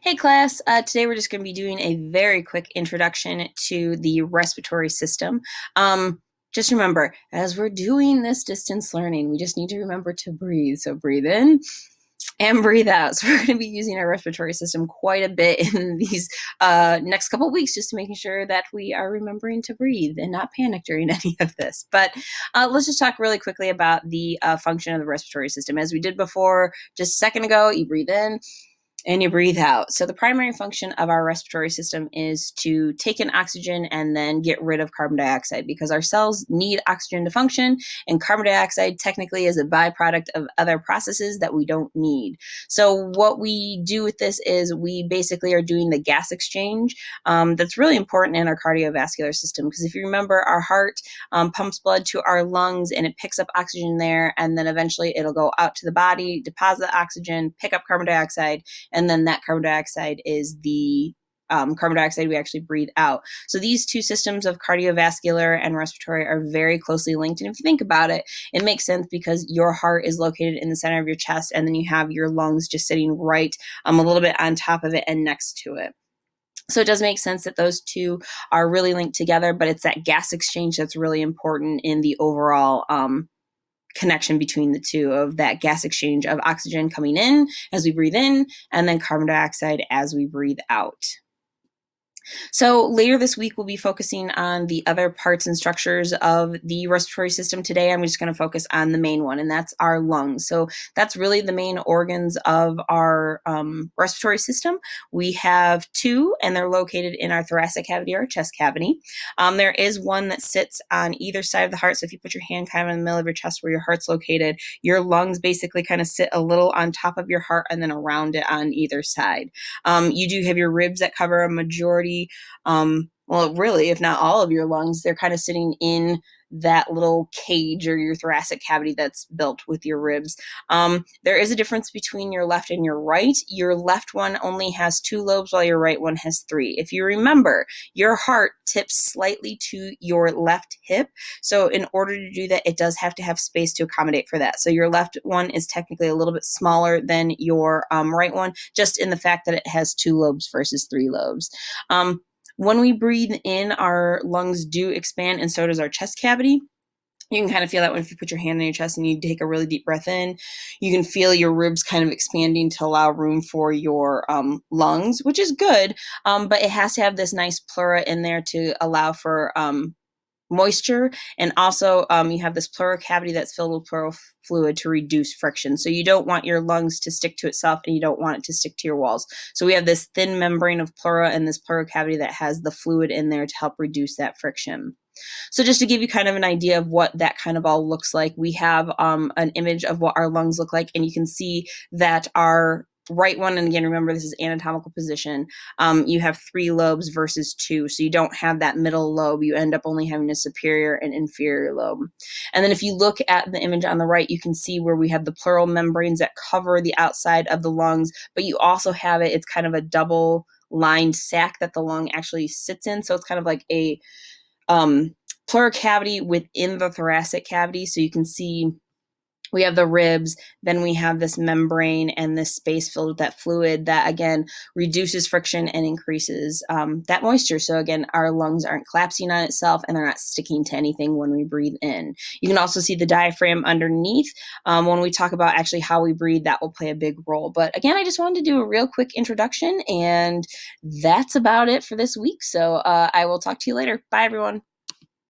Hey class, today we're just going to be doing a very quick introduction to the respiratory system. Just remember, as we're doing this distance learning, we just need to remember to breathe. So breathe in and breathe out. So we're going to be using our respiratory system quite a bit in these next couple of weeks, just to making sure that we are remembering to breathe and not panic during any of this. But let's just talk really quickly about the function of the respiratory system. As we did before, just a second ago, you breathe in and you breathe out. So the primary function of our respiratory system is to take in oxygen and then get rid of carbon dioxide, because our cells need oxygen to function, and carbon dioxide technically is a byproduct of other processes that we don't need. So what we do with this is we basically are doing the gas exchange. That's really important in our cardiovascular system, because if you remember, our heart pumps blood to our lungs and it picks up oxygen there, and then eventually it'll go out to the body, deposit oxygen, pick up carbon dioxide, and then that carbon dioxide is the carbon dioxide we actually breathe out. So these two systems of cardiovascular and respiratory are very closely linked. And if you think about it, it makes sense because your heart is located in the center of your chest, and then you have your lungs just sitting right a little bit on top of it and next to it. So it does make sense that those two are really linked together, but it's that gas exchange that's really important in the overall connection between the two, of that gas exchange of oxygen coming in as we breathe in and then carbon dioxide as we breathe out. So later this week, we'll be focusing on the other parts and structures of the respiratory system. Today, I'm just going to focus on the main one, and that's our lungs. So that's really the main organs of our respiratory system. We have two, and they're located in our thoracic cavity or our chest cavity. There is one that sits on either side of the heart. So if you put your hand kind of in the middle of your chest where your heart's located, your lungs basically kind of sit a little on top of your heart and then around it on either side. You do have your ribs that cover a majority, well, really, if not all of your lungs. They're kind of sitting in that little cage or your thoracic cavity that's built with your ribs. There is a difference between your left and your right. Your left one only has 2 lobes, while your right one has 3. If you remember, your heart tips slightly to your left hip. So in order to do that, it does have to have space to accommodate for that. So your left one is technically a little bit smaller than your right one, just in the fact that it has 2 lobes versus 3 lobes. When we breathe in, our lungs do expand, and so does our chest cavity. You can kind of feel that if you put your hand on your chest and you take a really deep breath in, you can feel your ribs kind of expanding to allow room for your lungs, which is good, but it has to have this nice pleura in there to allow for moisture, and also you have this pleural cavity that's filled with pleural fluid to reduce friction. So you don't want your lungs to stick to itself, and you don't want it to stick to your walls. So we have this thin membrane of pleura and this pleural cavity that has the fluid in there to help reduce that friction. So just to give you kind of an idea of what that kind of all looks like, we have an image of what our lungs look like, and you can see that our right one, and again, remember, this is anatomical position, you have 3 lobes versus 2, so you don't have that middle lobe. You end up only having a superior and inferior lobe. And then if you look at the image on the right, you can see where we have the pleural membranes that cover the outside of the lungs, but you also have it's kind of a double lined sac that the lung actually sits in. So it's kind of like a pleural cavity within the thoracic cavity. So you can see we have the ribs, then we have this membrane and this space filled with that fluid that, again, reduces friction and increases that moisture. So again, our lungs aren't collapsing on itself, and they're not sticking to anything when we breathe in. You can also see the diaphragm underneath. When we talk about actually how we breathe, that will play a big role. But again, I just wanted to do a real quick introduction, and that's about it for this week. So I will talk to you later. Bye, everyone.